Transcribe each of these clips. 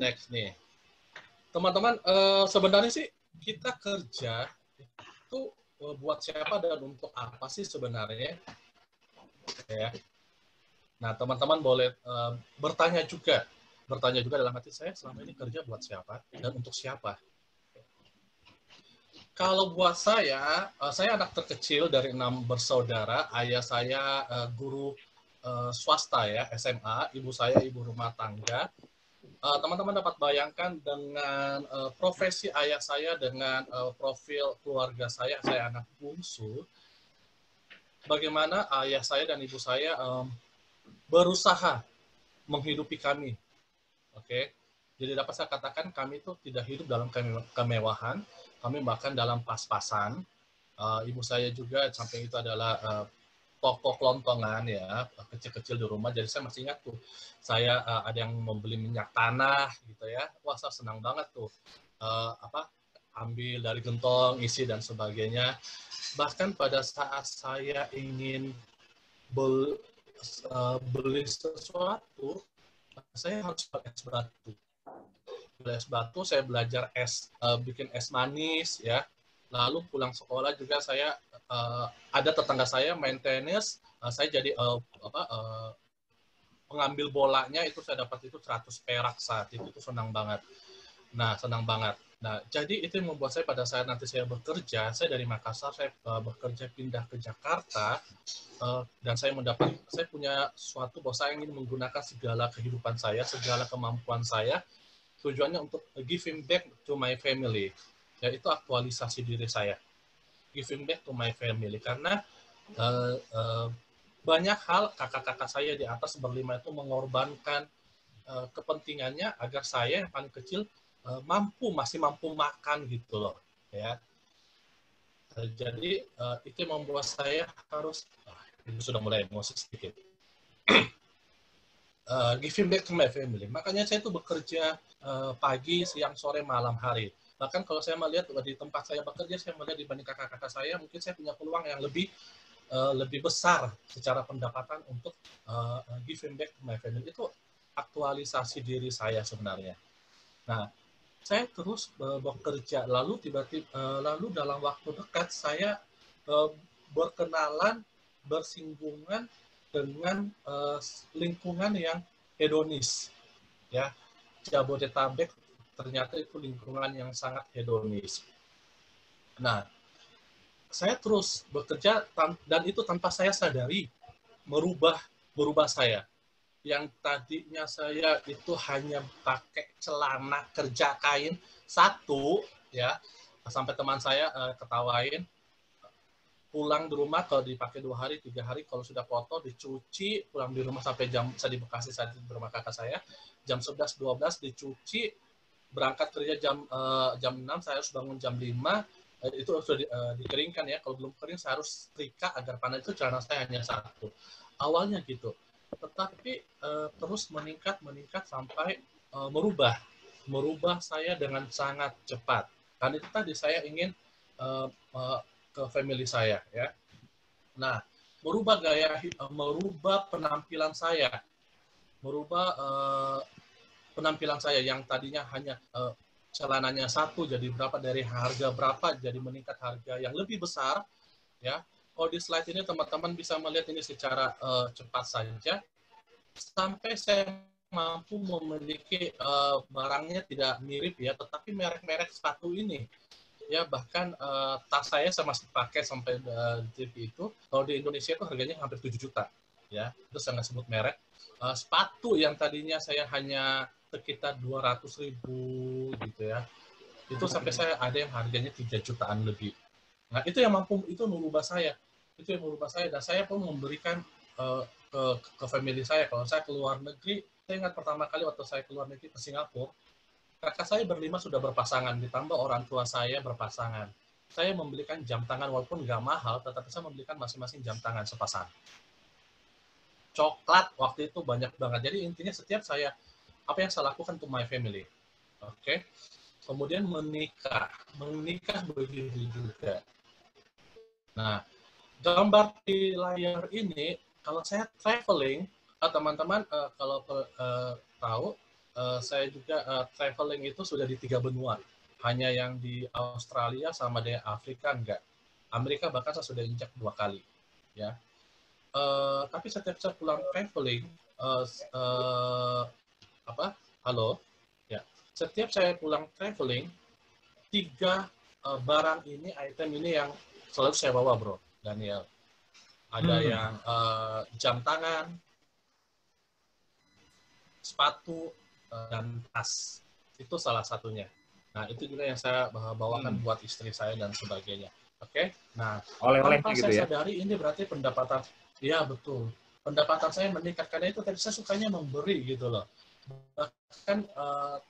next nih. Teman-teman, sebenarnya sih kita kerja itu buat siapa dan untuk apa sih sebenarnya? Ya. Nah, teman-teman boleh bertanya juga dalam hati saya selama ini kerja buat siapa dan untuk siapa. Kalau buat saya anak terkecil dari 6 bersaudara. Ayah saya guru swasta ya, SMA, ibu saya ibu rumah tangga. Teman-teman dapat bayangkan dengan profesi ayah saya dengan profil keluarga saya anak bungsu, bagaimana ayah saya dan ibu saya berusaha menghidupi kami. Oke. Jadi dapat saya katakan kami itu tidak hidup dalam kemewahan, kami bahkan dalam pas-pasan. Ibu saya juga samping itu adalah toko kelontongan ya, kecil-kecil di rumah. Jadi saya masih ingat tuh, saya ada yang membeli minyak tanah gitu ya. Wah, saya senang banget tuh. Ambil dari gentong, isi dan sebagainya. Bahkan pada saat saya ingin beli sesuatu, saya harus pakai es batu. Es batu, saya belajar bikin es manis ya. Lalu pulang sekolah juga saya ada tetangga saya main tenis, saya jadi pengambil bolanya itu saya dapat itu 100 perak saat itu senang banget. Nah, jadi itu yang membuat saya pada saat nanti saya bekerja, saya dari Makassar, saya bekerja pindah ke Jakarta, dan saya punya suatu bahwa saya ingin menggunakan segala kehidupan saya, segala kemampuan saya, tujuannya untuk giving back to my family. Ya, itu aktualisasi diri saya. Giving back to my family. Karena banyak hal kakak-kakak saya di atas berlima itu mengorbankan kepentingannya agar saya yang paling kecil masih mampu makan gitu loh. Ya. Jadi itu yang membuat saya harus, ini sudah mulai emosi sedikit. Giving back to my family. Makanya saya itu bekerja pagi, siang, sore, malam, hari. Bahkan kalau saya melihat di tempat saya bekerja, saya melihat dibanding kakak-kakak saya, mungkin saya punya peluang yang lebih besar secara pendapatan untuk giving back to my family. Itu aktualisasi diri saya sebenarnya. Nah, saya terus bekerja, lalu lalu dalam waktu dekat saya berkenalan, bersinggungan dengan lingkungan yang hedonis, ya. Jabodetabek ternyata itu lingkungan yang sangat hedonis. Nah, saya terus bekerja dan itu tanpa saya sadari merubah saya. Yang tadinya saya itu hanya pakai celana kerja kain satu, ya, sampai teman saya ketawain, pulang di rumah kalau dipakai 2 hari 3 hari, kalau sudah kotor dicuci, pulang di rumah sampai saya di Bekasi saat itu rumah kakak saya, jam 11-12 dicuci, berangkat kerja jam 6, saya harus bangun jam 5, itu sudah dikeringkan ya, kalau belum kering saya harus setrika agar panas. Itu celana saya hanya satu awalnya gitu, tetapi terus meningkat sampai merubah saya dengan sangat cepat. Karena itu tadi saya ingin ke family saya ya. Nah, merubah penampilan saya yang tadinya hanya celananya satu jadi berapa, dari harga berapa jadi meningkat harga yang lebih besar ya. Kalau di slide ini teman-teman bisa melihat ini secara cepat saja, sampai saya mampu memiliki barangnya tidak mirip ya, tetapi merek-merek sepatu ini ya. Bahkan tas saya masih pakai sampai TV itu, kalau di Indonesia itu harganya hampir 7 juta ya. Terus saya nggak sebut merek. Sepatu yang tadinya saya hanya sekitar 200.000 gitu ya, itu sampai saya ada yang harganya 3 jutaan lebih. Nah, itu yang merubah saya. Itu yang merubah saya, dan saya pun memberikan ke family saya. Kalau saya keluar negeri, saya ingat pertama kali waktu saya keluar negeri ke Singapura, kakak saya berlima sudah berpasangan, ditambah orang tua saya berpasangan. Saya membelikan jam tangan, walaupun nggak mahal, tetapi saya membelikan masing-masing jam tangan sepasang. Coklat waktu itu banyak banget. Jadi intinya setiap apa yang saya lakukan untuk my family. Oke. Kemudian menikah begitu juga. Nah, gambar di layar ini, kalau saya traveling, teman-teman kalau tahu, saya juga traveling itu sudah di 3 benua. Hanya yang di Australia sama di Afrika enggak. Amerika bahkan saya sudah injak 2 kali. Ya. Tapi setiap saya pulang traveling, halo, ya. Setiap saya pulang traveling, 3 barang ini, item ini yang selalu saya bawa, Bro, Daniel. Ada yang jam tangan, sepatu, dan tas. Itu salah satunya. Nah, itu juga yang saya bawakan buat istri saya dan sebagainya. Oke? Nah, tanpa gitu saya ya? sadari ini berarti pendapatan, ya betul. Pendapatan saya meningkat, karena itu tadi saya sukanya memberi gitu loh. Bahkan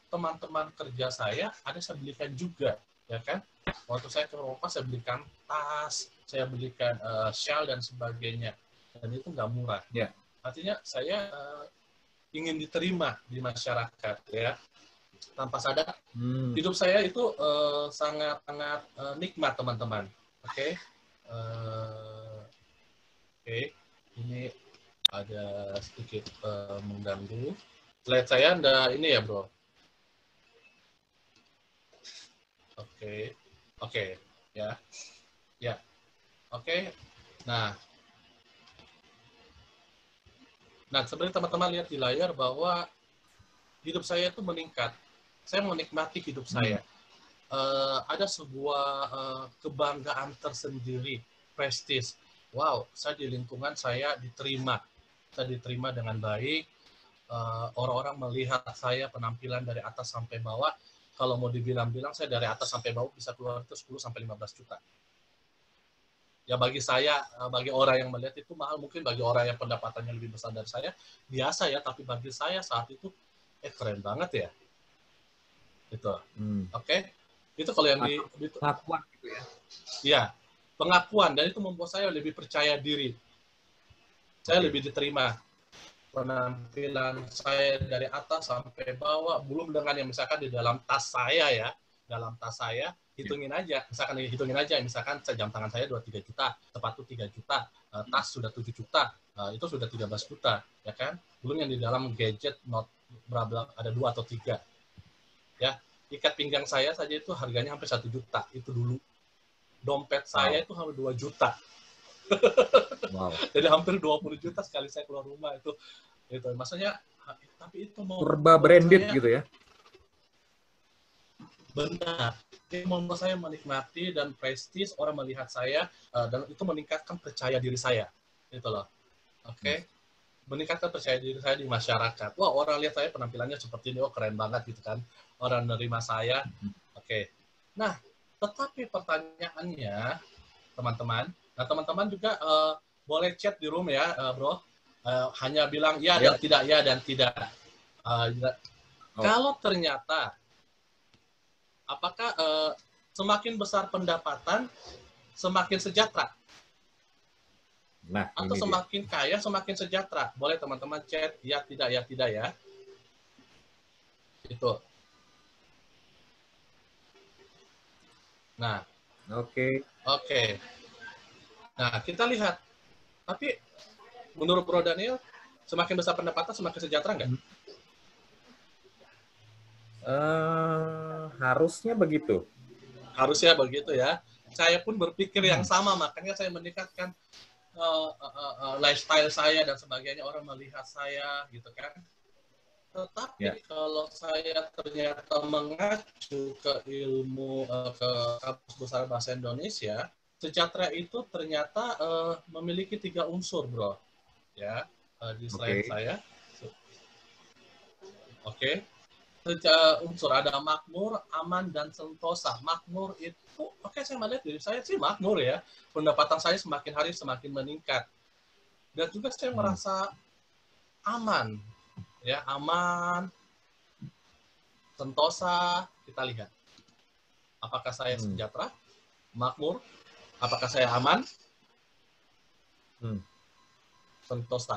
teman-teman kerja saya, ada saya belikan juga, ya kan? Waktu saya ke Eropa, saya belikan tas, saya belikan shawl dan sebagainya. Dan itu nggak murah. Yeah. Artinya saya ingin diterima di masyarakat, ya. Tanpa sadar, hidup saya itu sangat-sangat nikmat, teman-teman. Oke. Ini ada sedikit mengganggu. Slide saya Anda ini ya, Bro. Oke. Ya. Oke. Nah, sebenarnya teman-teman lihat di layar bahwa hidup saya itu meningkat. Saya menikmati hidup saya. Ada sebuah kebanggaan tersendiri, prestis. Wow, saya di lingkungan saya diterima. Saya diterima dengan baik. Orang-orang melihat saya penampilan dari atas sampai bawah. Kalau mau dibilang-bilang, saya dari atas sampai bawah bisa keluar itu 10-15 juta. Ya bagi saya, bagi orang yang melihat itu mahal, mungkin bagi orang yang pendapatannya lebih besar dari saya, biasa ya, tapi bagi saya saat itu, keren banget ya. Gitu. Oke? Itu kalau yang di pengakuan gitu ya. Iya, pengakuan, dan itu membuat saya lebih percaya diri. Saya lebih diterima. Penampilan saya dari atas sampai bawah, belum dengan yang misalkan di dalam tas saya ya. Dalam tas saya, hitungin aja. Misalkan jam tangan saya 2-3 juta, sepatu 3 juta, tas sudah 7 juta, itu sudah 13 juta, ya kan? Belum yang di dalam gadget, not berapa, ada 2 atau 3. Ya, ikat pinggang saya saja itu harganya hampir 1 juta, itu dulu. Dompet saya itu hampir 2 juta. Wow. Jadi hampir 20 juta sekali saya keluar rumah itu. Maksudnya, tapi itu mau serba branded gitu ya. Benar. Itu membuat saya menikmati dan prestis, orang melihat saya, dan itu meningkatkan percaya diri saya. Gitu loh. Oke. Meningkatkan percaya diri saya di masyarakat. Wah, orang lihat saya penampilannya seperti ini, oh keren banget gitu kan. Orang menerima saya. Oke. Nah, tetapi pertanyaannya, teman-teman, teman-teman juga boleh chat di room ya, Bro. Hanya bilang ya dan tidak, ya dan tidak. Kalau ternyata, apakah semakin besar pendapatan, semakin sejahtera? Nah, atau semakin kaya, semakin sejahtera? Boleh teman-teman chat, ya tidak ya. Itu. Nah. Oke. Nah, kita lihat. Tapi, menurut Bro Daniel, semakin besar pendapatan, semakin sejahtera nggak? Harusnya begitu. Harusnya begitu ya. Saya pun berpikir yang sama, makanya saya meningkatkan lifestyle saya dan sebagainya, orang melihat saya gitu kan. Tetapi kalau saya ternyata mengacu ke ilmu ke Kamus Besar Bahasa Indonesia, sejahtera itu ternyata memiliki 3 unsur, Bro. Ya, di slide saya. Oke. Unsur ada makmur, aman, dan sentosa. Makmur itu, saya melihat diri saya sih makmur ya. Pendapatan saya semakin hari semakin meningkat. Dan juga saya merasa aman. Ya, aman, sentosa, kita lihat. Apakah saya sejahtera, makmur, apakah saya aman, sentosa.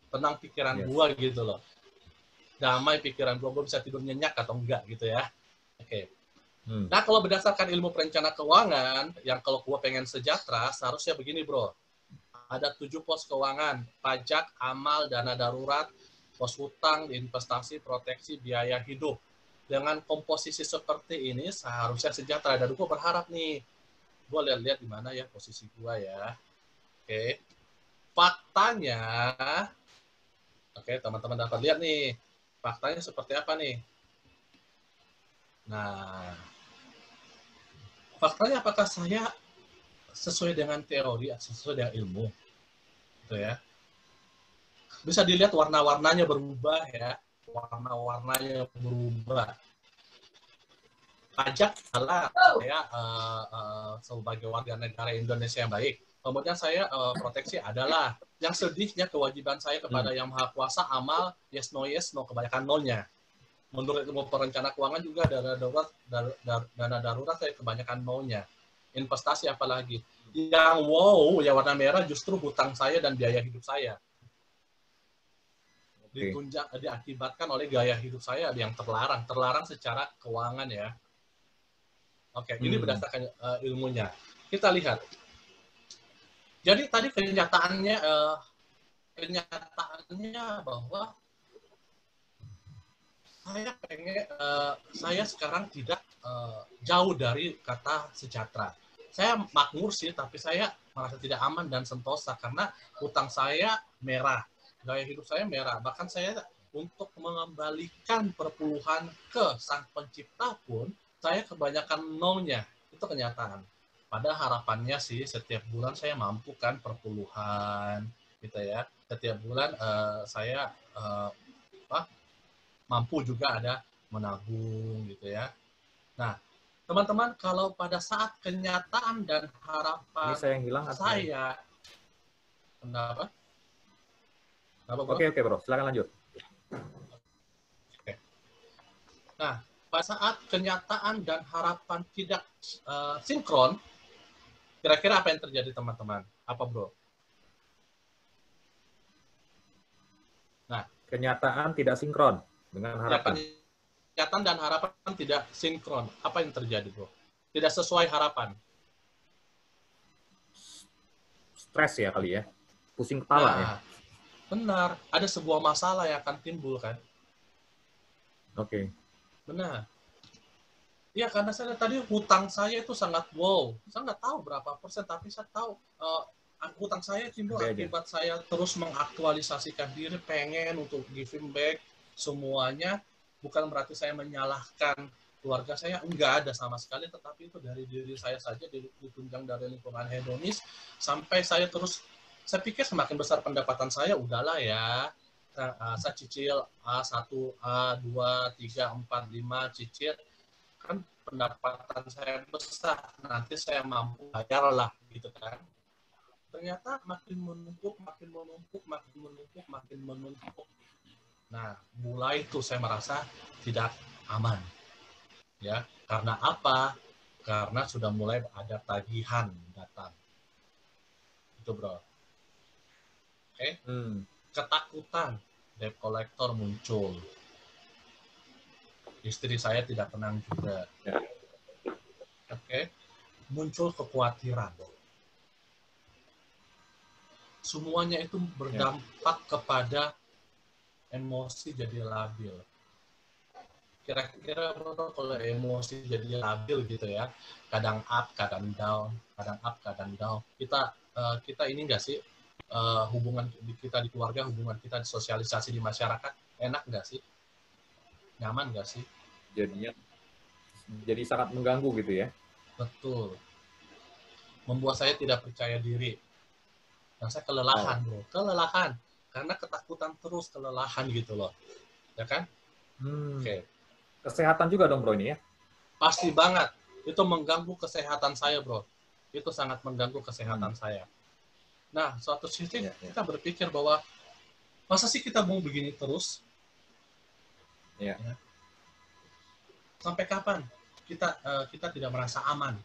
Tenang pikiran gua gitu loh. Damai pikiran gue bisa tidur nyenyak atau enggak gitu ya. Oke. Nah, kalau berdasarkan ilmu perencana keuangan, yang kalau gue pengen sejahtera, seharusnya begini, Bro. Ada 7 pos keuangan: pajak, amal, dana darurat, pos hutang, investasi, proteksi, biaya hidup. Dengan komposisi seperti ini seharusnya sejahtera. Dan gue berharap nih, gue lihat-lihat di mana ya posisi gue ya. Oke, faktanya, oke teman-teman dapat lihat nih, faktanya seperti apa nih? Nah, faktanya apakah saya sesuai dengan teori, sesuai dengan ilmu, gitu ya? Bisa dilihat warna-warnanya berubah ya, warna-warnanya berubah. Pajak adalah saya sebagai warga negara Indonesia yang baik. Kemudian saya proteksi adalah yang sedihnya kewajiban saya kepada Yang Maha Kuasa, amal yes no kebanyakan nolnya. Menurut ilmu perencana keuangan juga dana darurat saya kebanyakan nolnya. Investasi apalagi. Yang wow, yang warna merah justru hutang saya dan biaya hidup saya. Ditunjang, diakibatkan oleh gaya hidup saya yang terlarang secara keuangan ya. Oke, ini berdasarkan ilmunya. Kita lihat. Jadi tadi kenyataannya bahwa saya sekarang tidak jauh dari kata sejahtera. Saya makmur sih, tapi saya merasa tidak aman dan sentosa karena hutang saya merah, gaya hidup saya merah. Bahkan saya untuk mengembalikan perpuluhan ke Sang Pencipta pun saya kebanyakan nolnya. Itu kenyataan. Pada harapannya sih setiap bulan saya mampu kan perpuluhan, gitu ya. Setiap bulan saya mampu juga ada menabung, gitu ya. Nah, teman-teman, kalau pada saat kenyataan dan harapan ini saya yang hilang saya, kenapa? Oke bro, silakan lanjut. Oke. Nah, pada saat kenyataan dan harapan tidak sinkron, kira-kira apa yang terjadi teman-teman? Apa bro? Nah, kenyataan tidak sinkron dengan harapan. Ya, kenyataan dan harapan tidak sinkron. Apa yang terjadi bro? Tidak sesuai harapan. Stres ya kali ya, pusing kepala ya. Benar, ada sebuah masalah yang akan timbul kan. Oke. Benar. Ya, karena saya tadi hutang saya itu sangat wow. Saya nggak tahu berapa persen, tapi saya tahu hutang saya timbul akibat saya terus mengaktualisasikan diri, pengen untuk giving back semuanya. Bukan berarti saya menyalahkan keluarga saya, enggak ada sama sekali, tetapi itu dari diri saya saja, ditunjang dari lingkungan hedonis, sampai saya terus, saya pikir semakin besar pendapatan saya, udahlah ya, saya cicil A1, A2, 3, 4, 5, cicil, kan pendapatan saya besar, nanti saya mampu bayar lah, gitu kan. Ternyata makin menumpuk. Nah, mulai itu saya merasa tidak aman. Ya, karena apa? Karena sudah mulai ada tagihan datang. Itu, bro. Oke. Ketakutan, debt collector muncul. Istri saya tidak tenang juga. Oke. Muncul kekhawatiran. Semuanya itu berdampak kepada emosi jadi labil. Kira-kira kalau emosi jadi labil gitu ya, kadang up, kadang down, kita ini enggak sih, hubungan kita di keluarga, hubungan kita di sosialisasi di masyarakat, enak nggak sih? Nyaman nggak sih? Jadi sangat mengganggu gitu ya? Betul. Membuat saya tidak percaya diri. Dan saya kelelahan, bro. Kelelahan. Karena ketakutan terus, kelelahan gitu loh. Ya kan? Oke. Kesehatan juga dong, bro, ini ya? Pasti banget. Itu mengganggu kesehatan saya, bro. Itu sangat mengganggu kesehatan saya. Nah, suatu sisi kita berpikir bahwa masa sih kita mau begini terus? Ya. Sampai kapan kita tidak merasa aman?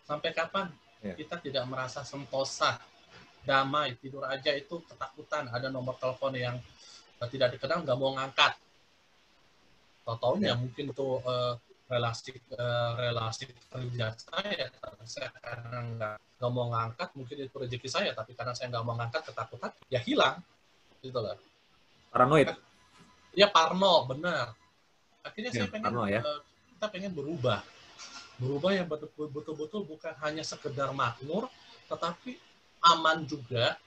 Sampai kapan kita tidak merasa sentosa, damai, tidur aja itu ketakutan, ada nomor telepon yang tidak dikenal, nggak mau ngangkat. Tau-taunya mungkin itu relasi kerja saya karena nggak mau ngangkat, mungkin itu rezeki saya, tapi karena saya nggak mau ngangkat, ketakutan, ya hilang, gitu loh. Paranoid. Ya parno, benar. Akhirnya Ya, saya pengen, parno ya. kita pengen berubah. Berubah yang betul-betul bukan hanya sekedar makmur, tetapi aman juga,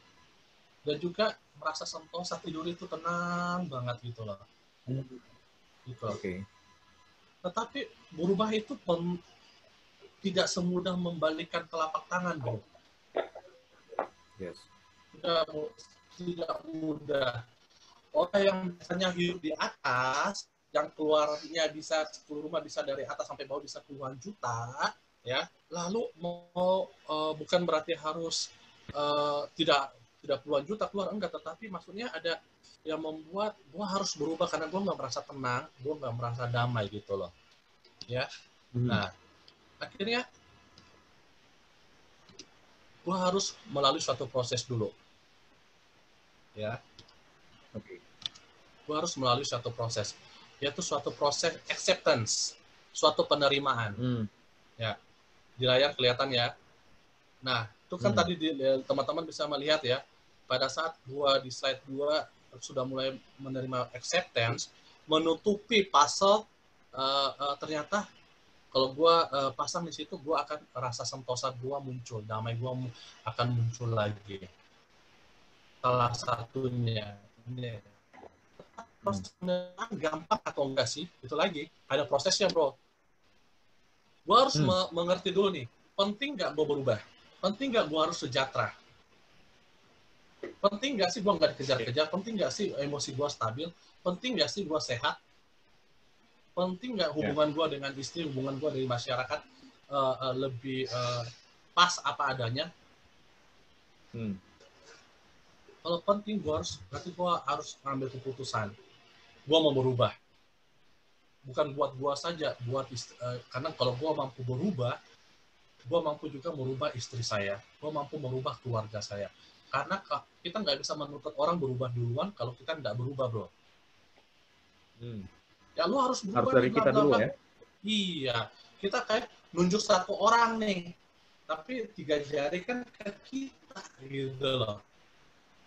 dan juga merasa sentosa, tidur itu tenang banget gitu loh. Gitu. Oke. Tetapi berubah itu tidak semudah membalikkan telapak tangan, bro. Yes. Tidak mudah. Orang yang biasanya hidup di atas, yang keluarnya bisa, rumah bisa dari atas sampai bawah bisa puluhan juta, ya. Lalu mau bukan berarti harus tidak puluhan juta keluar, enggak, tetapi maksudnya ada yang membuat gua harus berubah karena gua nggak merasa tenang, gua nggak merasa damai gitu loh, ya. Nah, akhirnya gua harus melalui suatu proses dulu, ya. Oke. Gue harus melalui suatu proses, yaitu suatu proses acceptance, suatu penerimaan. Ya, di layar kelihatan ya. Nah, itu kan tadi teman-teman bisa melihat ya, pada saat gua di slide 2 sudah mulai menerima acceptance, menutupi puzzle, ternyata kalau gua pasang di situ, gua akan rasa sentosa gua muncul, damai gua akan muncul lagi. Salah satunya ini. Proses gampang atau enggak sih? Itu lagi, ada prosesnya, bro. Gue harus mengerti dulu nih, penting nggak gue berubah? Penting nggak gue harus sejahtera? Penting nggak sih gue nggak dikejar-kejar? Penting nggak sih emosi gue stabil? Penting nggak sih gue sehat? Penting nggak hubungan gue dengan istri, hubungan gue dari masyarakat lebih pas apa adanya? Kalau penting, berarti gue harus ngambil keputusan. Gue mau berubah. Bukan buat gua saja, karena kalau gua mampu berubah, gua mampu juga merubah istri saya, gua mampu merubah keluarga saya. Karena kita nggak bisa menuntut orang berubah duluan kalau kita nggak berubah, bro. Ya lu harus berubah dari nih, bla kita bla dulu bla. ya. Iya, kita kayak nunjuk satu orang nih, tapi 3 jari kan ke kita gitu loh.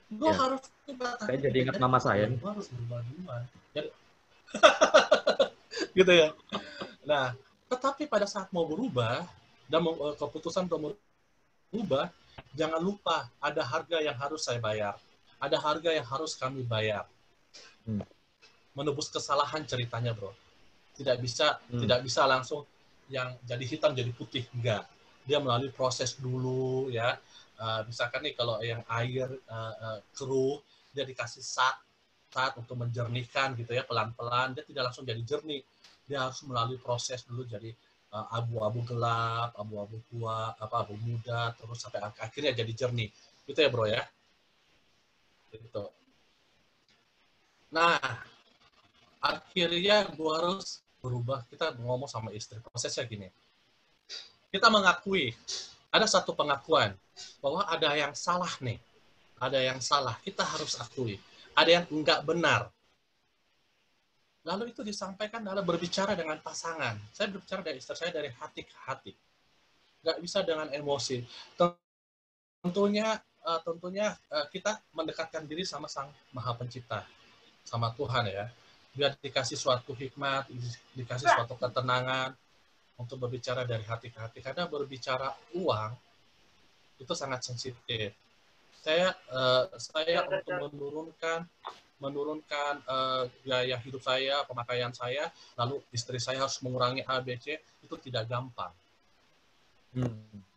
Gua harus berubah, Saya tapi jadi 3 ingat jari mama ke saya. gua harus berubah duluan. Jadi, gitu ya. Nah, tetapi pada saat mau berubah dan keputusan untuk berubah, jangan lupa ada harga yang harus saya bayar. Ada harga yang harus kami bayar. Menebus kesalahan ceritanya, bro. Tidak bisa langsung yang jadi hitam jadi putih, enggak. Dia melalui proses dulu ya. Misalkan nih kalau yang air keruh, dia dikasih saat untuk menjernihkan gitu ya, pelan-pelan, dia tidak langsung jadi jernih. Dia harus melalui proses dulu jadi abu-abu gelap, abu-abu tua, abu muda, terus sampai akhirnya jadi jernih. Gitu ya, bro ya. Gitu. Nah, akhirnya gue harus berubah. Kita ngomong sama istri, prosesnya gini. Kita mengakui, ada satu pengakuan bahwa ada yang salah nih. Ada yang salah, kita harus akui. Ada yang enggak benar. Lalu itu disampaikan dalam berbicara dengan pasangan. Saya berbicara dari istri saya dari hati ke hati. Nggak bisa dengan emosi. Tentunya kita mendekatkan diri sama Sang Maha Pencipta, sama Tuhan ya. Biar dikasih suatu hikmat, dikasih suatu ketenangan untuk berbicara dari hati ke hati. Karena berbicara uang itu sangat sensitif. Saya untuk menurunkan gaya hidup saya, pemakaian saya, lalu istri saya harus mengurangi A, B, C, itu tidak gampang.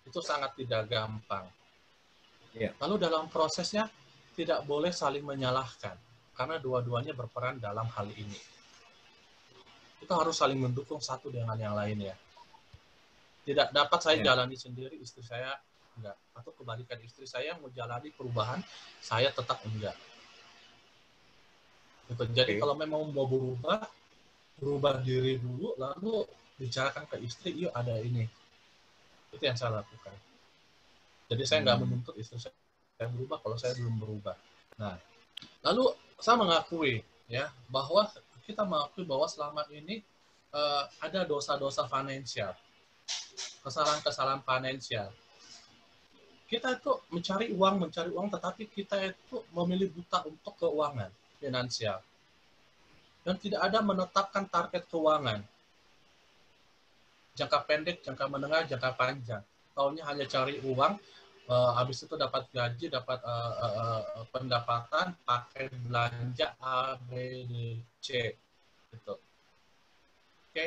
Itu sangat tidak gampang. Lalu dalam prosesnya tidak boleh saling menyalahkan, karena dua-duanya berperan dalam hal ini. Itu harus saling mendukung satu dengan yang lain ya. Tidak dapat saya jalani sendiri, istri saya enggak. Atau kebalikan, istri saya menjalani perubahan, saya tetap enggak. Gitu. Jadi kalau memang mau berubah diri dulu, lalu bicarakan ke istri, yuk ada ini. Itu yang saya lakukan. Jadi saya nggak menuntut istri saya berubah kalau saya belum berubah. Nah, lalu saya mengakui ya bahwa kita mengakui bahwa selama ini ada dosa-dosa finansial, kesalahan-kesalahan finansial. Kita itu mencari uang, tetapi kita itu memilih buta untuk keuangan. finansial. Dan tidak ada menetapkan target keuangan. Jangka pendek, jangka menengah, jangka panjang. Taunya hanya cari uang, habis itu dapat gaji, dapat pendapatan, pakai belanja A, B, D, C. Gitu. Oke?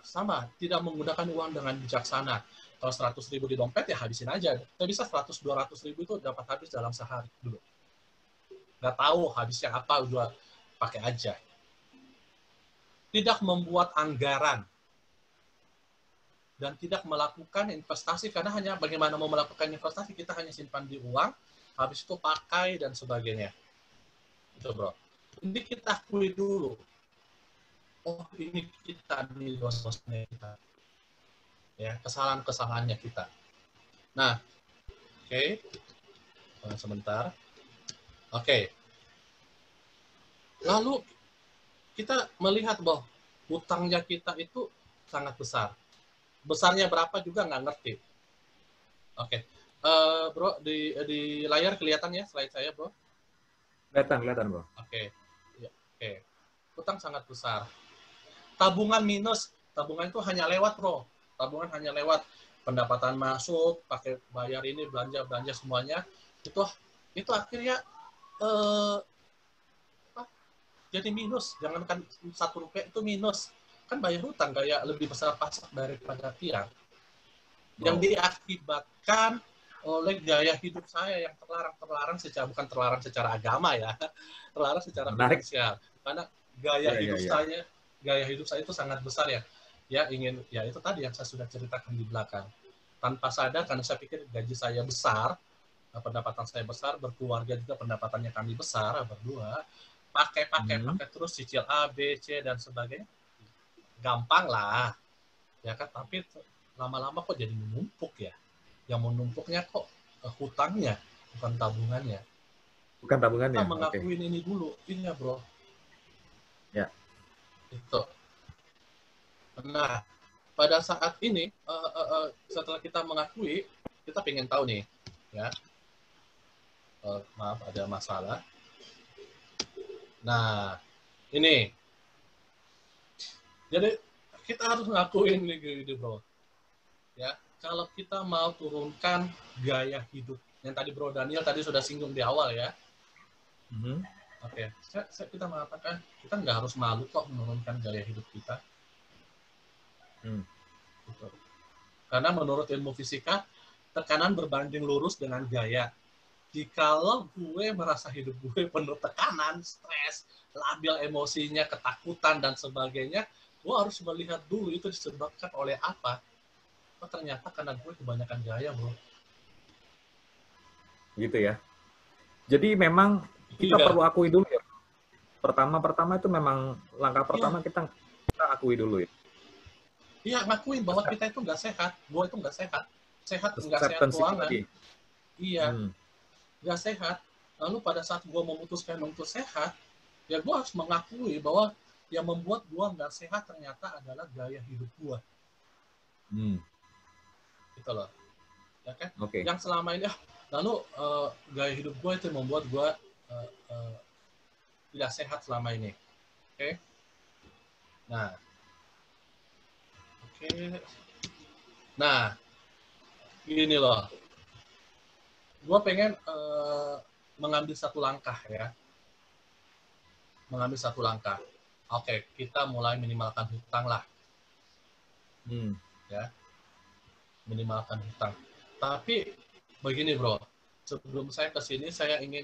Sama, tidak menggunakan uang dengan bijaksana. Kalau 100.000 di dompet, ya habisin aja. Kita bisa 100-200.000 itu dapat habis dalam sehari dulu. Nggak tahu habisnya apa, udah pakai aja. Tidak membuat anggaran dan tidak melakukan investasi, karena hanya bagaimana mau melakukan investasi, kita hanya simpan di uang, habis itu pakai dan sebagainya. Itu bro. Ini kita akui dulu. Oh, ini kita di dosa-dosanya kita. Ya, kesalahan-kesalahannya kita. Nah, oke. Sebentar. Oke. Lalu kita melihat bahwa hutangnya kita itu sangat besar. Besarnya berapa juga nggak ngerti. Oke. Bro, di layar kelihatan ya slide saya, bro? Kelihatan, bro. Oke. Ya, oke. Hutang sangat besar. Tabungan minus. Tabungan itu hanya lewat, bro. Tabungan hanya lewat. Pendapatan masuk, pakai bayar ini, belanja semuanya. Itu akhirnya jadi minus. Jangankan 1 rupiah, itu minus. Kan bayar hutang kayak lebih besar pasak daripada tiang. Yang diakibatkan oleh gaya hidup saya yang terlarang secara, bukan terlarang secara agama ya, terlarang secara finansial. Karena gaya hidup saya itu sangat besar ya. Ya itu tadi yang saya sudah ceritakan di belakang. Tanpa sadar, karena saya pikir gaji saya besar, pendapatan saya besar, berkeluarga juga pendapatannya kami besar, berdua, pakai terus cicil A, B, C dan sebagainya, gampang lah, ya kan? Tapi lama-lama kok jadi menumpuk ya. Yang menumpuknya kok hutangnya, bukan tabungannya. Bukan tabungannya. Kita mengakuin ini dulu, ini ya bro. Ya. Itu. Nah, pada saat ini setelah kita mengakui, kita pengen tahu nih, ya. Maaf, ada masalah. Nah, ini. Jadi kita harus ngakuin nih gitu, bro. Ya, kalau kita mau turunkan gaya hidup, yang tadi Bro Daniel tadi sudah singgung di awal ya. Oke, kita mengatakan kita nggak harus malu kok menurunkan gaya hidup kita. Gitu. Karena menurut ilmu fisika, tekanan berbanding lurus dengan gaya. Jikalau gue merasa hidup gue penuh tekanan, stres, labil emosinya, ketakutan, dan sebagainya, gue harus melihat dulu itu disebabkan oleh apa. Oh, ternyata karena gue kebanyakan gaya, bro. Gitu ya. Jadi memang kita perlu akui dulu ya. Pertama itu memang langkah pertama kita akui dulu ya. Iya, ngakuin bahwa kita itu nggak sehat. Gue itu nggak sehat. Nggak sehat keuangan. Iya, nggak sehat. Lalu pada saat gue memutuskan untuk sehat, ya gue harus mengakui bahwa yang membuat gue nggak sehat ternyata adalah gaya hidup gue. Gitu loh. Ya kan? Yang selama ini, lalu gaya hidup gue itu membuat gue tidak sehat selama ini. Oke? Nah. Nah, gini loh. Gue pengen mengambil satu langkah ya. Oke, kita mulai minimalkan hutang lah. Ya. Minimalkan hutang. Tapi begini bro, sebelum saya ke sini saya ingin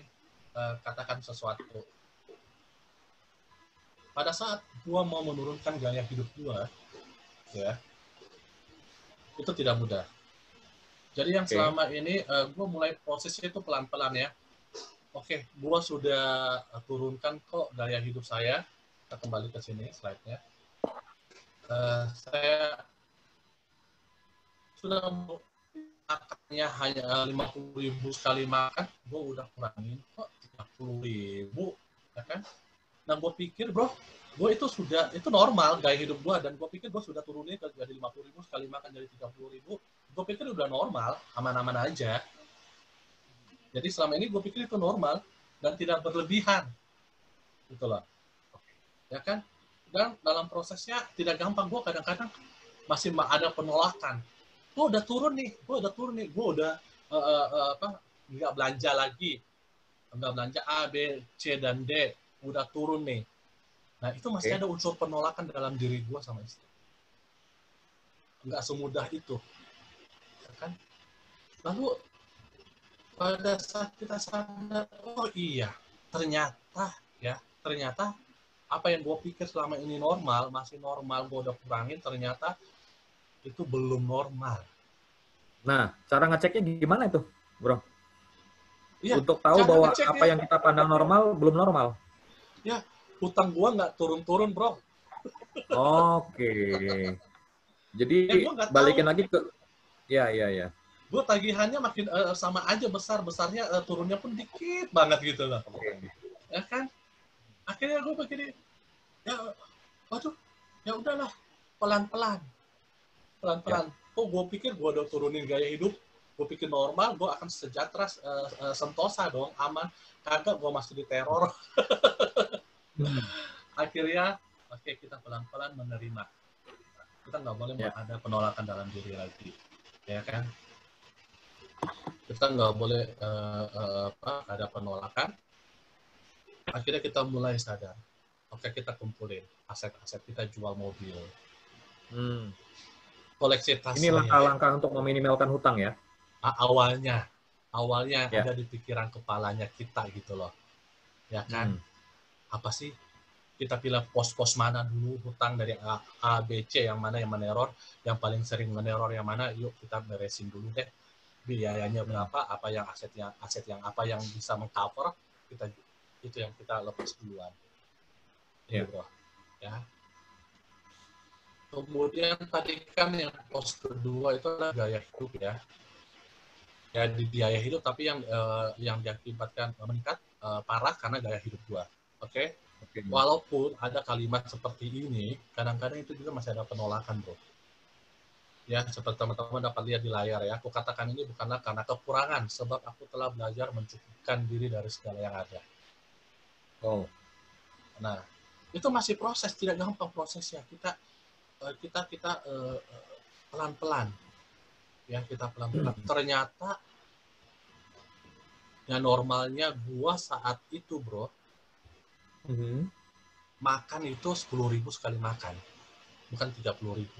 katakan sesuatu. Pada saat gue mau menurunkan gaya hidup gue, ya, itu tidak mudah. Jadi yang selama ini gue mulai prosesnya itu pelan-pelan ya. Oke, gue sudah turunkan kok gaya hidup saya. Kita kembali ke sini slide-nya. Saya sudah makannya hanya 50.000 sekali makan, gue udah kurangin kok 30.000, ya kan? Nah gue pikir bro, gue itu normal gaya hidup gue, dan gue pikir gue sudah turunin dari 50.000 sekali makan dari 30.000, gue pikir udah normal, aman-aman aja. Jadi selama ini gue pikir itu normal dan tidak berlebihan. gitu loh, ya kan? Dan dalam prosesnya tidak gampang, gue kadang-kadang masih ada penolakan. Gue udah turun nih, gue udah nggak belanja lagi, nggak belanja A, B, C, dan D, udah turun nih. Nah, itu masih ada unsur penolakan dalam diri gue sama istri. Nggak semudah itu, ya kan? Lalu pada saat kita sadar, oh iya, ternyata apa yang gue pikir selama ini normal, masih normal, gue udah kurangin, ternyata itu belum normal. Nah, cara ngeceknya gimana itu, Bro? Ya, Untuk tahu bahwa ngeceknya, apa yang kita pandang normal belum normal. ya, hutang gua nggak turun-turun, bro. Oke. Jadi Ya, gua nggak tahu. balikin lagi ke, ya. Gue tagihannya makin sama aja, besarnya turunnya pun dikit banget gitu loh. Ya kan? Akhirnya gue begini, ya, waduh, ya udahlah, pelan-pelan. Oh, gue pikir gue udah turunin gaya hidup, gue pikir normal, gue akan sejahtera, sentosa dong, aman. Kagak, gue masih diteror. Akhirnya, oke, kita pelan-pelan menerima. Kita nggak boleh ada penolakan dalam diri lagi, ya kan? Kita nggak boleh ada penolakan. Akhirnya kita mulai sadar, oke, kita kumpulin aset-aset, kita jual mobil. Koleksi tas. Ini langkah-langkah untuk meminimalkan hutang ya? Awalnya ada di pikiran kepalanya kita gitu loh, ya kan? Apa sih, kita pilih pos-pos mana dulu hutang dari A, B, C, yang mana yang meneror, yang paling sering meneror yang mana, yuk kita beresin dulu deh, biayanya berapa, apa yang aset yang apa yang bisa mengcover, kita itu yang kita lepas duluan. Bro, ya. Kemudian tadi kan yang pos kedua itu adalah gaya hidup ya. Ya, di biaya hidup, tapi yang diakibatkan meningkat parah karena gaya hidup gua. Oke? Walaupun ada kalimat seperti ini, kadang-kadang itu juga masih ada penolakan, bro. Ya, seperti teman-teman dapat lihat di layar ya, aku katakan ini bukanlah karena kekurangan, sebab aku telah belajar mencukupkan diri dari segala yang ada. Nah, itu masih proses, tidak gampang prosesnya. Kita pelan-pelan. Ya, kita pelan-pelan. Ternyata ya normalnya gua saat itu, bro, makan itu 10.000 sekali makan, bukan 30.000.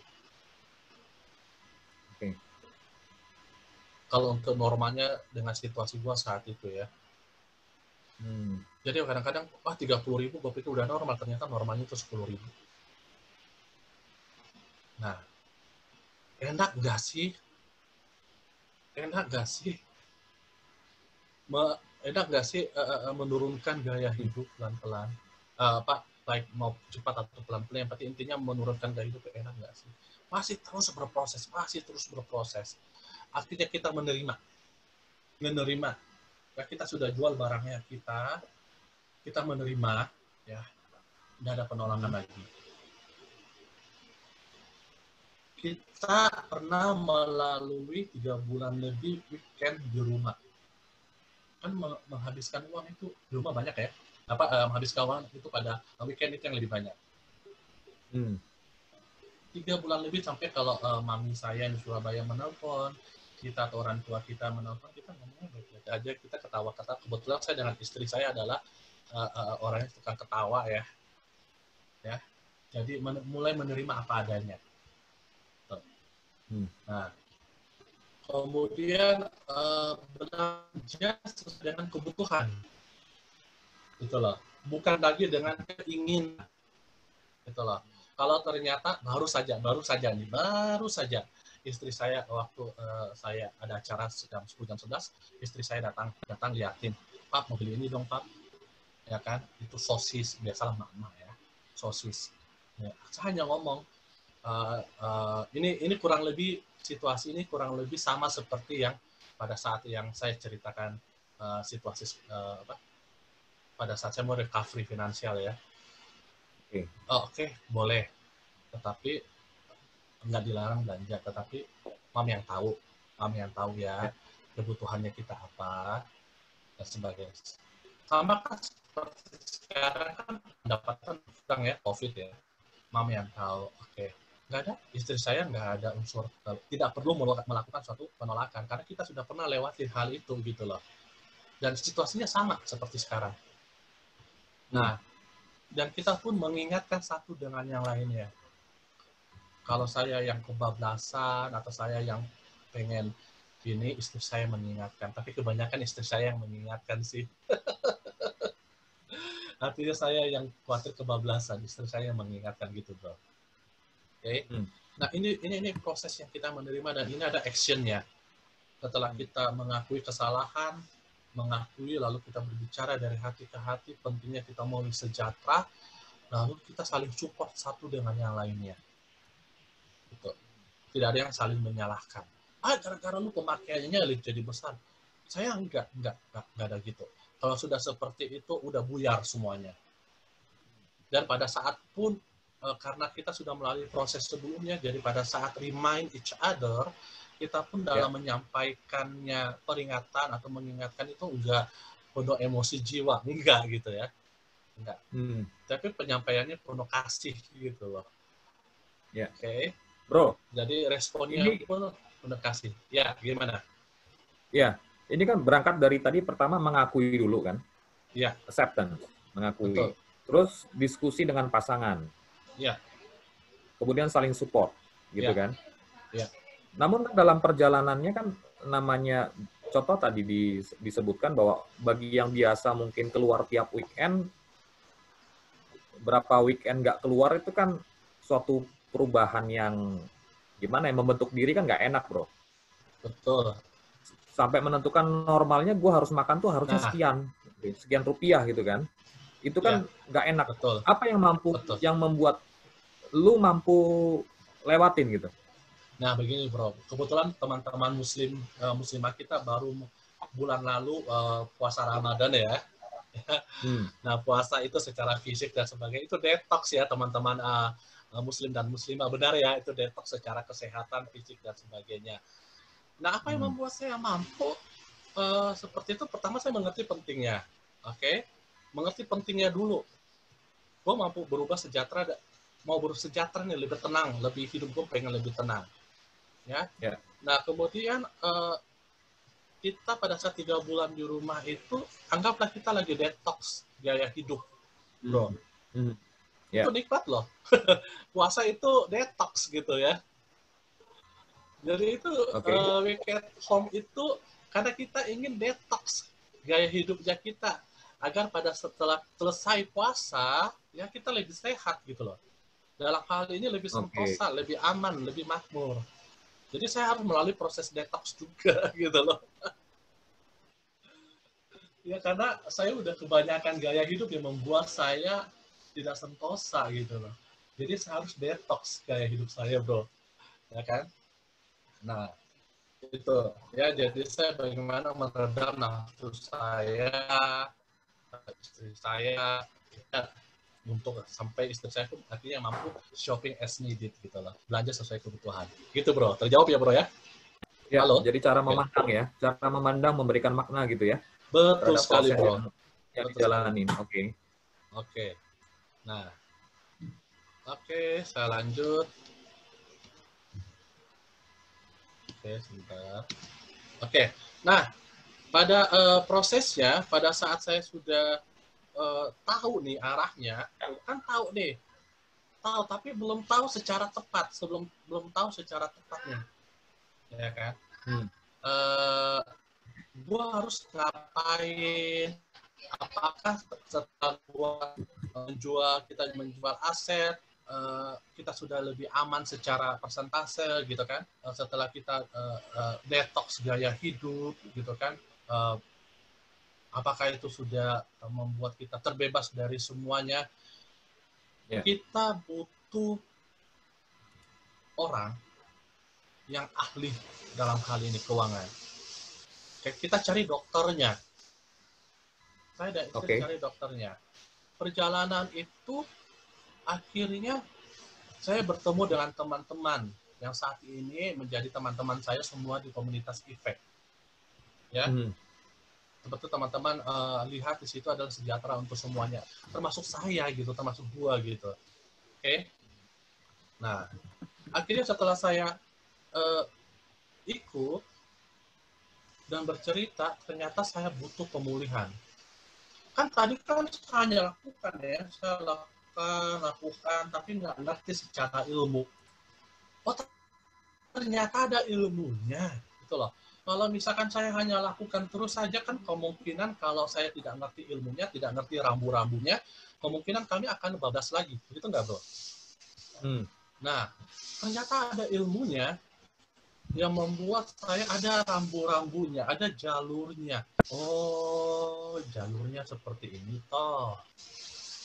Kalau untuk normalnya dengan situasi gua saat itu ya. Jadi kadang-kadang, 30.000 gue pikir udah normal, ternyata normalnya itu 10.000. Nah, enak gak sih? Enak gak sih menurunkan gaya hidup pelan-pelan? Baik mau cepat atau pelan-pelan, yang penting intinya menurunkan gaya hidup, enak gak sih? Masih terus berproses. Akhirnya kita menerima. Ya, kita sudah jual barangnya kita menerima, ya, nggak ada penolakan lagi. Kita pernah melalui 3 bulan lebih weekend di rumah. Kan menghabiskan uang itu di rumah banyak ya. Menghabiskan uang itu pada weekend itu yang lebih banyak. 3 bulan lebih, sampai kalau mami saya di Surabaya menelpon, kita atau orang tua kita menelpon, kita ngomongnya baik-baik aja, kita ketawa-ketawa. Kebetulan saya dengan istri saya adalah orang yang suka ketawa ya. Jadi mulai menerima apa adanya. Nah, kemudian belanja sesuai dengan kebutuhan, gitu loh, bukan lagi dengan keinginan, gitu loh. Kalau ternyata baru saja istri saya waktu saya ada acara jam 10 jam 11, istri saya datang liatin, Pak mau beli ini dong Pak, ya kan, itu sosis, biasalah mama ya, sosis. Ya, saya hanya ngomong, ini kurang lebih, situasi ini kurang lebih sama seperti yang pada saat yang saya ceritakan, situasi pada saat saya mau recovery finansial ya. Oke, boleh, tetapi nggak dilarang belanja, tetapi mami yang tahu ya kebutuhannya kita apa dan sebagainya. Sama kan seperti sekarang kan pendapatan kurang ya, COVID ya. Mama yang tahu, oke. Nggak ada, istri saya nggak ada unsur, tidak perlu melakukan suatu penolakan, karena kita sudah pernah lewati hal itu gitu loh. Dan situasinya sama seperti sekarang. Nah, dan kita pun mengingatkan satu dengan yang lainnya. Kalau saya yang kebablasan, atau saya yang pengen gini, istri saya mengingatkan. Tapi kebanyakan istri saya yang mengingatkan sih. Artinya saya yang khawatir kebablasan, istri saya yang mengingatkan gitu, bro. Oke. Nah, ini proses yang kita menerima, dan ini ada action-nya. Setelah kita mengakui kesalahan, mengakui, lalu kita berbicara dari hati ke hati, pentingnya kita mau sejahtera, lalu kita saling support satu dengan yang lainnya. Gitu. Tidak ada yang saling menyalahkan. Gara-gara lu pemakaiannya jadi besar. Saya enggak ada gitu. Kalau sudah seperti itu, udah buyar semuanya. Dan pada saat pun, karena kita sudah melalui proses sebelumnya, jadi pada saat remind each other, kita pun dalam menyampaikannya peringatan atau mengingatkan itu enggak penuh emosi jiwa, enggak gitu ya. Enggak. Tapi penyampaiannya penuh kasih gitu loh. Oke. Bro. Jadi responnya pun penuh kasih. Ya, gimana? Ya, ini kan berangkat dari tadi pertama mengakui dulu kan? Ya. Acceptance, mengakui. Betul. Terus diskusi dengan pasangan. Ya. Kemudian saling support, gitu kan? Ya. Namun dalam perjalanannya kan namanya, contoh tadi disebutkan bahwa bagi yang biasa mungkin keluar tiap weekend, berapa weekend nggak keluar itu kan suatu perubahan yang gimana ya, membentuk diri kan nggak enak, bro. Betul. Sampai menentukan normalnya gue harus makan tuh harusnya sekian rupiah gitu kan. Itu kan nggak enak. Betul. Apa yang membuat lu mampu lewatin gitu? Nah, begini bro, kebetulan teman-teman muslimah kita baru bulan lalu puasa Ramadan ya. Nah, puasa itu secara fisik dan sebagainya itu detox ya teman-teman muslim dan muslimah, benar ya, itu detox secara kesehatan fisik dan sebagainya. Nah, apa yang membuat saya mampu seperti itu? Pertama, saya mengerti pentingnya. Oke? Mengerti pentingnya dulu. Gue mampu berubah sejahtera, mau bersejahtera nih, lebih tenang, lebih hidup gue pengen lebih tenang. Ya. Nah, kemudian kita pada saat 3 bulan di rumah itu, anggaplah kita lagi detox gaya hidup, bro. Itu nikmat loh. Puasa itu detox gitu ya. Jadi itu weekend home itu karena kita ingin detox gaya hidupnya kita, agar pada setelah selesai puasa ya kita lebih sehat gitu loh. Dalam hal ini lebih sentosa, lebih aman, lebih makmur. Jadi saya harus melalui proses detox juga gitu loh. Ya karena saya udah kebanyakan gaya hidup yang membuat saya tidak sentosa gitu loh. Jadi saya harus detox gaya hidup saya, bro. Ya kan? Nah, itu ya, jadi saya bagaimana meredam nafsu saya, istri saya, ya, untuk sampai istri saya pun akhirnya mampu shopping as needed gitu loh, belanja sesuai kebutuhan. Gitu bro, terjawab ya bro ya? Ya, halo? Jadi cara memandang ya, cara memandang memberikan makna gitu ya. Betul sekali bro. Yang dijalanin, oke. Nah, saya lanjut. Sebentar. Nah, pada prosesnya, pada saat saya sudah tahu nih arahnya, kan tahu tapi belum tahu secara tepat, belum tahu secara tepatnya, ya kan? Gua harus ngapain? Apakah setelah kita menjual aset, kita sudah lebih aman secara persentase gitu kan, setelah kita detox gaya hidup gitu kan, apakah itu sudah membuat kita terbebas dari semuanya? Kita butuh orang yang ahli dalam hal ini keuangan. Kita cari dokternya. Saya cari dokternya. Perjalanan itu akhirnya saya bertemu dengan teman-teman yang saat ini menjadi teman-teman saya semua di komunitas Efek. Ya. Seperti teman-teman lihat di situ adalah sejahtera untuk semuanya, termasuk saya gitu, termasuk gua gitu. Oke. Nah, akhirnya setelah saya ikut dan bercerita, ternyata saya butuh pemulihan. Kan tadi kan saya hanya lakukan ya, saya lakukan, tapi nggak ngerti secara ilmu. Oh, ternyata ada ilmunya, gitu loh. Kalau misalkan saya hanya lakukan terus saja, kan kemungkinan kalau saya tidak ngerti ilmunya, tidak ngerti rambu-rambunya, kemungkinan kami akan bablas lagi. Begitu nggak, bro? Nah, ternyata ada ilmunya yang membuat saya ada rambu-rambunya, ada jalurnya. Oh, jalurnya seperti ini toh.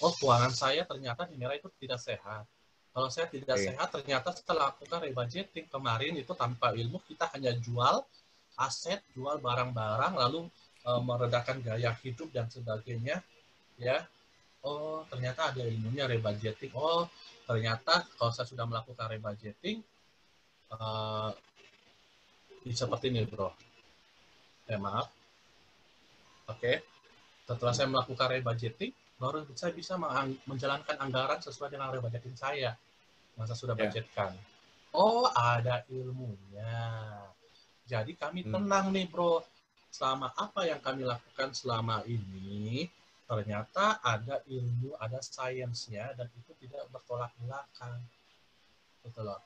Oh, keuangan saya ternyata dinilai itu tidak sehat. Kalau saya tidak sehat, ternyata setelah lakukan rebudgeting kemarin itu tanpa ilmu, kita hanya jual aset, jual barang-barang, lalu meredakan gaya hidup dan sebagainya. Ya, oh ternyata ada ilmunya rebudgeting. Oh, ternyata kalau saya sudah melakukan rebudgeting, seperti ini, bro. Maaf. Oke. Setelah saya melakukan rebudgeting, baru saya bisa menjalankan anggaran sesuai dengan rebudgeting saya. Masa sudah budgetkan. Oh, ada ilmunya. Jadi kami tenang nih, bro. Selama apa yang kami lakukan selama ini, ternyata ada ilmu, ada sainsnya, dan itu tidak bertolak belakang. Betul loh.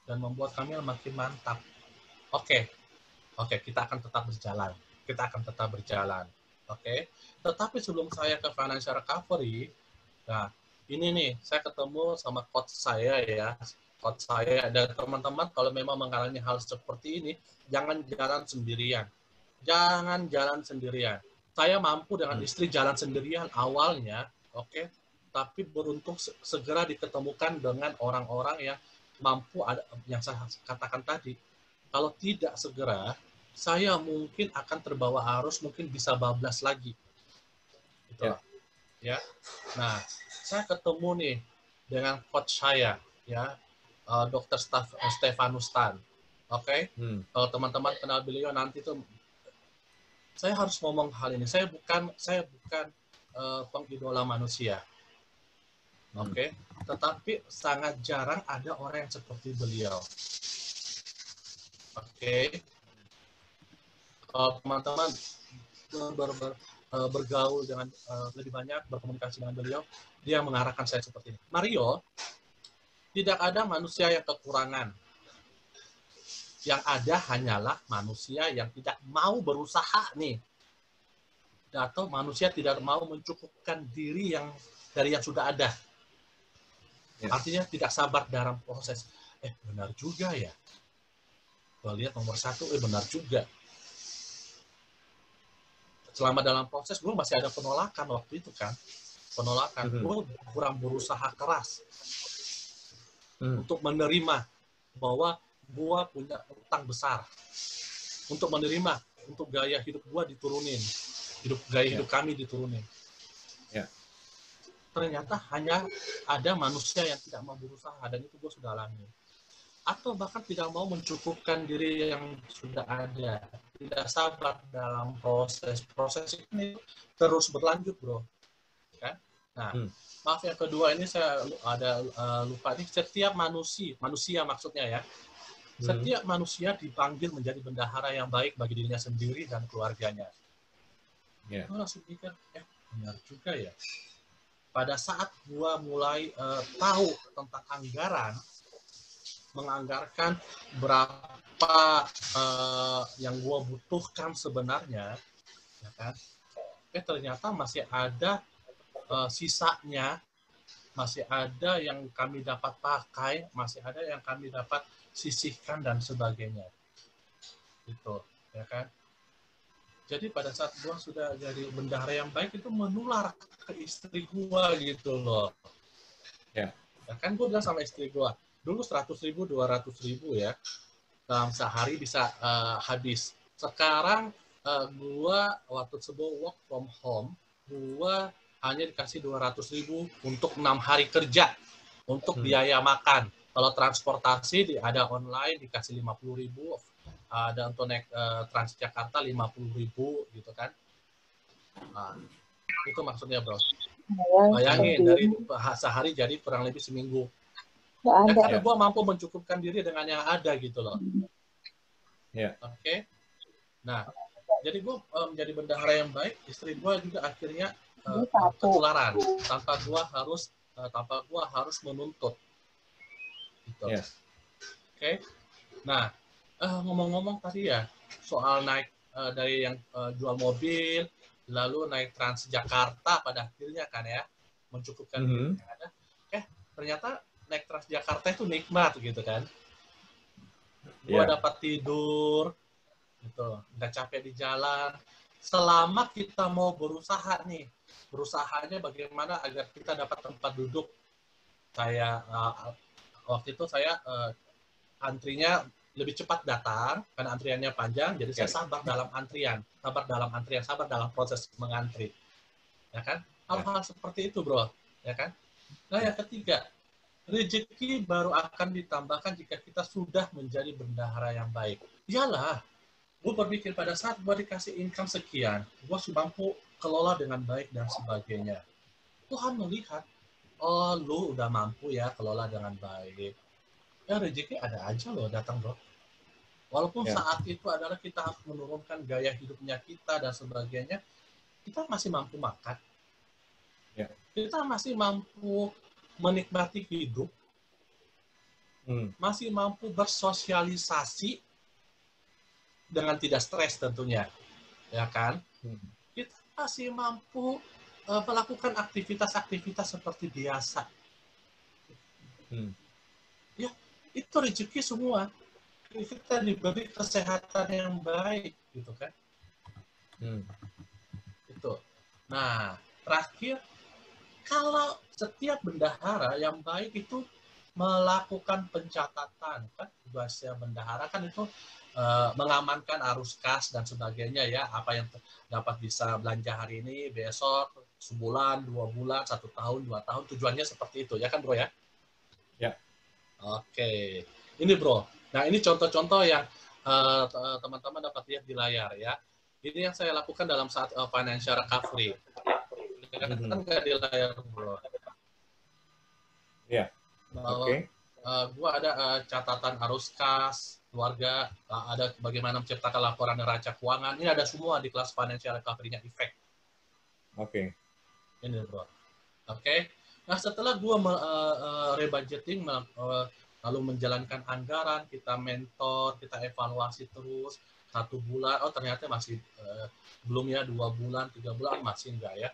Dan membuat kami makin mantap. Oke, kita akan tetap berjalan. Oke. Tetapi sebelum saya ke financial recovery, nah ini nih, saya ketemu sama coach saya ya. Coach saya dan teman-teman kalau memang mengalami hal seperti ini, jangan jalan sendirian. Saya mampu dengan istri jalan sendirian awalnya, oke. Tapi beruntung segera diketemukan dengan orang-orang yang mampu, yang saya katakan tadi. Kalau tidak segera, saya mungkin akan terbawa arus, mungkin bisa bablas lagi. Gitu. Ya. Nah, saya ketemu nih dengan coach saya, ya, Dr. Stefanus Tan. Oke. Kalau teman-teman kenal beliau nanti tuh, saya harus ngomong hal ini. Saya bukan pengidola manusia. Oke. Tetapi sangat jarang ada orang yang seperti beliau. Oke. Kalau teman-teman bergaul dengan lebih banyak, berkomunikasi dengan beliau, dia mengarahkan saya seperti ini. Mario, tidak ada manusia yang kekurangan. Yang ada hanyalah manusia yang tidak mau berusaha nih. Atau manusia tidak mau mencukupkan diri dari yang sudah ada. Artinya tidak sabar dalam proses. Benar juga ya. Gue lihat nomor 1, benar juga. Selama dalam proses, gue masih ada penolakan waktu itu kan. Gue kurang berusaha keras untuk menerima bahwa gue punya utang besar. Untuk menerima, untuk gaya hidup gue diturunin. Gaya hidup kami diturunin. Ternyata hanya ada manusia yang tidak mau berusaha, dan itu gue sudah alami. Atau bahkan tidak mau mencukupkan diri yang sudah ada. Tidak sabar dalam proses ini terus berlanjut, bro. Kan? Nah, maaf yang kedua ini saya ada lupa nih. Setiap manusia maksudnya ya, setiap manusia dipanggil menjadi bendahara yang baik bagi dirinya sendiri dan keluarganya. Gue langsung pikir, benar juga ya. Pada saat gue mulai tahu tentang anggaran, menganggarkan berapa yang gue butuhkan sebenarnya, ya kan? Ternyata masih ada sisanya, masih ada yang kami dapat pakai, masih ada yang kami dapat sisihkan dan sebagainya, gitu, ya kan? Jadi pada saat gue sudah jadi bendahara yang baik, itu menular ke istri gue gitu loh. Ya kan, gue bilang sama istri gue, dulu 100.000, 200.000 ya, dalam sehari bisa habis. Sekarang gue waktu sebelum work from home, gue hanya dikasih 200.000 untuk 6 hari kerja, untuk biaya makan. Kalau transportasi ada online dikasih 50.000, ada untuk naik Transjakarta 50.000 gitu kan. Nah, itu maksudnya, bro. Saya Bayangin, seperti dari ini. sehari jadi kurang lebih seminggu. Nggak Ya, ada. karena gue mampu mencukupkan diri dengan yang ada gitu loh. Ya. Oke. Nah, jadi gue menjadi bendahara yang baik, istri gue juga akhirnya Ini satu. ketularan tanpa gue harus menuntut. Gitu. Yes. Oke. Nah, ngomong-ngomong tadi ya soal naik dari yang jual mobil, lalu naik Transjakarta pada akhirnya kan ya, mencukupkan diri yang ada. Ternyata naik Transjakarta itu nikmat gitu kan. Gua dapat tidur, gitu, nggak capek di jalan. Selama kita mau berusaha nih, berusahanya bagaimana agar kita dapat tempat duduk. Saya waktu itu saya antrinya lebih cepat datang karena antriannya panjang, jadi saya sabar dalam antrian, sabar dalam proses mengantri, ya kan? Hal-hal seperti itu, bro, ya kan? Nah, yang ketiga, rezeki baru akan ditambahkan jika kita sudah menjadi bendahara yang baik. Iyalah, gue berpikir pada saat gue dikasih income sekian, gue sudah mampu kelola dengan baik dan sebagainya. Tuhan melihat, oh lu udah mampu ya kelola dengan baik. Ya rezeki ada aja loh datang, bro. Walaupun saat itu adalah kita harus menurunkan gaya hidupnya kita dan sebagainya, kita masih mampu makan. Kita masih mampu menikmati hidup, masih mampu bersosialisasi dengan tidak stres tentunya, ya kan? Kita masih mampu melakukan aktivitas-aktivitas seperti biasa. Ya, itu rezeki semua. Kita diberi kesehatan yang baik, gitu kan? Itu. Nah, terakhir, kalau setiap bendahara yang baik itu melakukan pencatatan, kan tugasnya bendahara kan itu mengamankan arus kas dan sebagainya ya, apa yang dapat bisa belanja hari ini, besok, sebulan, 2 bulan, 1 tahun, 2 tahun, tujuannya seperti itu ya kan, bro ya? Ya. Oke, ini bro. Nah ini contoh-contoh yang teman-teman dapat lihat di layar ya. Ini yang saya lakukan dalam saat financial recovery. Kan nggak di layar, bro. Ya. Oke. Gua ada catatan arus kas, keluarga, ada bagaimana menciptakan laporan neraca keuangan. Ini ada semua di kelas financial recovery-nya Effect. Oke. Ini bro. Oke. Nah setelah gua rebudgeting, lalu menjalankan anggaran, kita mentor, kita evaluasi terus 1 bulan. Oh ternyata masih belum ya, 2 bulan, 3 bulan masih enggak ya.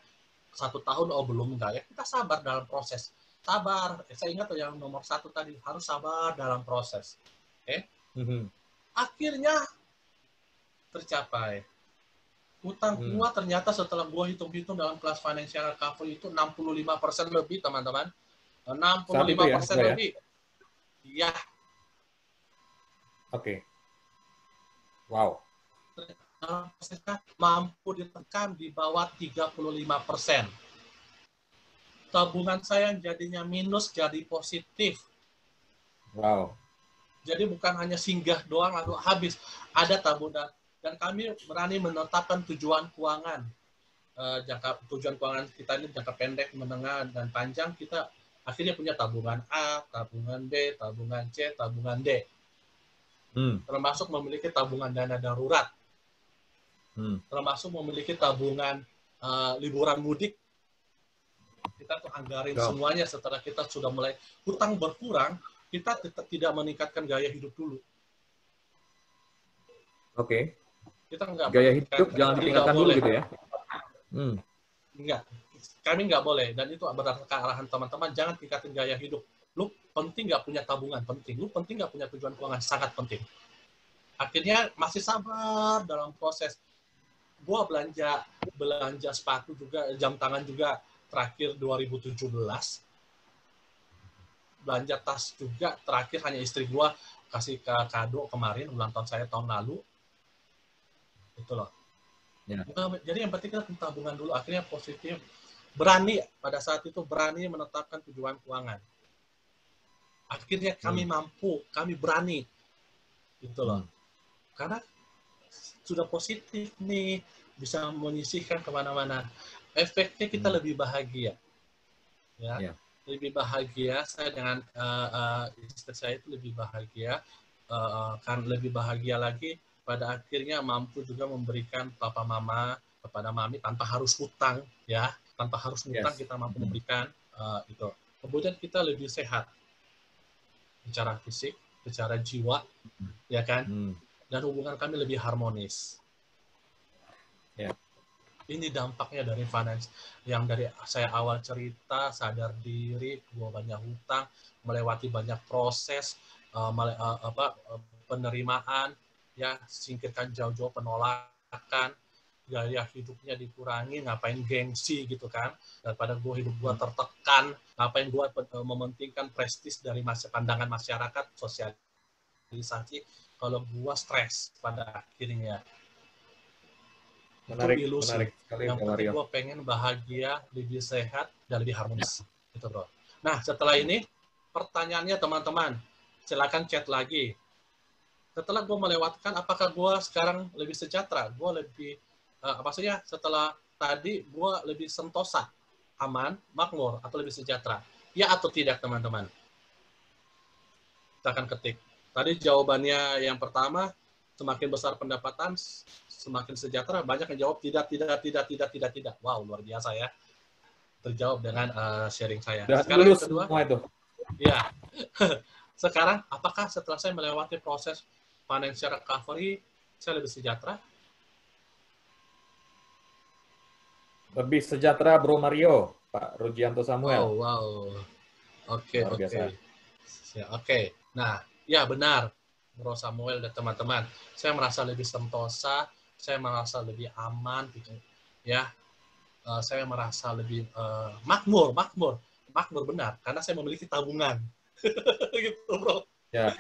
1 tahun oh belum enggak ya. Kita sabar dalam proses. Sabar, saya ingat yang nomor 1 tadi, harus sabar dalam proses. Oke? Akhirnya tercapai. Utang gua ternyata setelah gua hitung-hitung dalam kelas financial recovery itu 65% lebih, teman-teman. 65% lebih. Iya. Oke. Wow. Mampu ditekan di bawah 35%. Tabungan saya jadinya minus jadi positif. Wow. Jadi bukan hanya singgah doang lalu habis. Ada tabungan. Dan kami berani menetapkan tujuan keuangan. Tujuan keuangan kita ini jangka pendek, menengah, dan panjang. Kita akhirnya punya tabungan A, tabungan B, tabungan C, tabungan D. Termasuk memiliki tabungan dana darurat. Termasuk memiliki tabungan liburan mudik. Kita tuh anggarin semuanya setelah kita sudah mulai hutang berkurang, kita tidak meningkatkan gaya hidup dulu. Oke. Kita enggak gaya hidup jangan ditingkatkan dulu gitu ya? Enggak. Kami nggak boleh. Dan itu berdasarkan arahan teman-teman, jangan tingkatin gaya hidup. Lu penting nggak punya tabungan? Penting. Lu penting nggak punya tujuan keuangan? Sangat penting. Akhirnya masih sabar dalam proses. Gua belanja sepatu juga, jam tangan juga terakhir 2017. Belanja tas juga terakhir hanya istri gua kasih kado kemarin, ulang tahun saya tahun lalu. Itu loh. Ya. Jadi yang penting kita tabungan dulu, akhirnya positif. Berani pada saat itu berani menetapkan tujuan keuangan. Akhirnya kami mampu, kami berani. Gitu loh. Karena sudah positif nih, bisa menyisihkan kemana-mana. Efeknya kita lebih bahagia, ya. Lebih bahagia. Saya dengan istri saya itu lebih bahagia, kan lebih bahagia lagi. Pada akhirnya mampu juga memberikan papa mama kepada mami tanpa harus hutang, ya. Tanpa harus hutang kita mampu memberikan itu. Kemudian kita lebih sehat secara fisik, secara jiwa, ya kan? Dan hubungan kami lebih harmonis. Ya. Ini dampaknya dari finance yang dari saya awal cerita, sadar diri, gua banyak hutang, melewati banyak proses, penerimaan, ya, singkirkan jauh-jauh penolakan, gaya hidupnya dikurangi, ngapain gengsi gitu kan, daripada gue hidup gue tertekan, ngapain gue mementingkan prestis dari pandangan masyarakat, sosialisasi, kalau gue stres pada akhirnya. Menarik, itu ilusi. Menarik sekali, yang penting gue pengen bahagia, lebih sehat, dan lebih harmonis. Gitu, bro. Nah, setelah ini, pertanyaannya teman-teman, silakan chat lagi. Setelah gue melewatkan, apakah gue sekarang lebih sejahtera? Gue lebih, maksudnya setelah tadi, gue lebih sentosa, aman, makmur, atau lebih sejahtera? Ya atau tidak, teman-teman? Kita akan ketik. Tadi jawabannya yang pertama, semakin besar pendapatan, semakin sejahtera. Banyak yang jawab tidak. Wow, luar biasa ya. Terjawab dengan sharing saya. Sekarang yang kedua, semua itu. Ya. Sekarang, apakah setelah saya melewati proses financial recovery, saya lebih sejahtera? Lebih sejahtera, Bro Mario, Pak Rujianto Samuel. Oh, wow. Oke. Nah, ya benar, Bro Samuel dan teman-teman. Saya merasa lebih sentosa, saya merasa lebih aman, gitu. Ya, saya merasa lebih makmur benar, karena saya memiliki tabungan, gitu, Bro. Ya,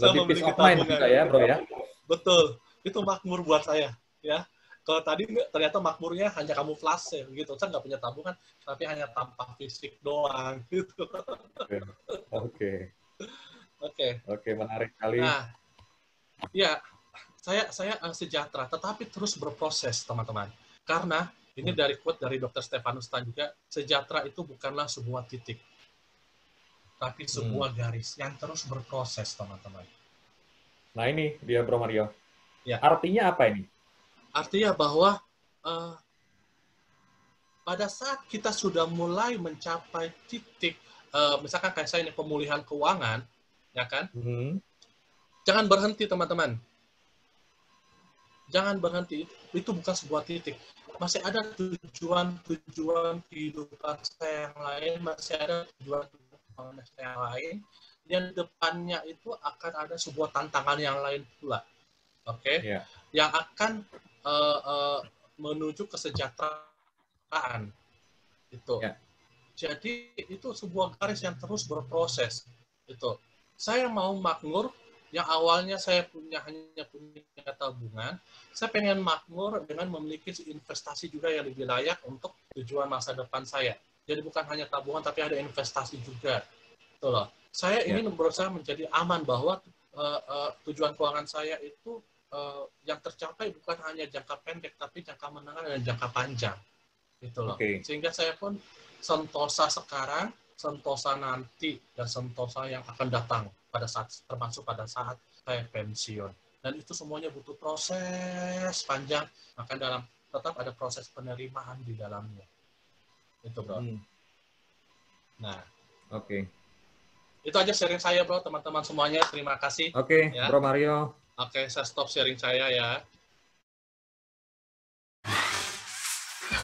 lebih peace of mind juga ya, Bro ya. Betul, itu makmur buat saya, ya. Kalau tadi ternyata makmurnya hanya kamuflase, gitu. Saya nggak punya tabungan, tapi hanya tampak fisik doang, gitu. Oke, menarik sekali. Nah, ya, saya sejahtera, tetapi terus berproses, teman-teman. Karena ini dari quote dari Dr. Stefanus Tan juga, sejahtera itu bukanlah sebuah titik, tapi sebuah garis yang terus berproses, teman-teman. Nah ini dia, Bro Mario. Ya. Artinya apa ini? Artinya bahwa pada saat kita sudah mulai mencapai titik, misalkan kayak saya ini pemulihan keuangan, ya kan? Jangan berhenti, teman-teman. Jangan berhenti. Itu bukan sebuah titik. Masih ada tujuan kehidupan saya yang lain, masih ada tujuan saya yang lain, dan depannya itu akan ada sebuah tantangan yang lain pula. Oke? Yeah. Yang akan menuju kesejahteraan. Itu. Yeah. Jadi itu sebuah garis yang terus berproses. Itu. Saya mau makmur, yang awalnya saya hanya punya tabungan, saya pengen makmur dengan memiliki investasi juga yang lebih layak untuk tujuan masa depan saya. Jadi bukan hanya tabungan, tapi ada investasi juga. Itu loh. Saya ingin berusaha menjadi aman bahwa tujuan keuangan saya itu yang tercapai bukan hanya jangka pendek, tapi jangka menengah dan jangka panjang. Gitu loh. Sehingga saya pun sentosa sekarang, sentosa nanti, dan sentosa yang akan datang pada saat, termasuk pada saat saya pensiun. Dan itu semuanya butuh proses panjang, maka tetap ada proses penerimaan di dalamnya. Itu, Bro. Nah, itu aja sharing saya, Bro, teman-teman semuanya. Terima kasih. Ya. Bro Mario. Saya stop sharing saya ya.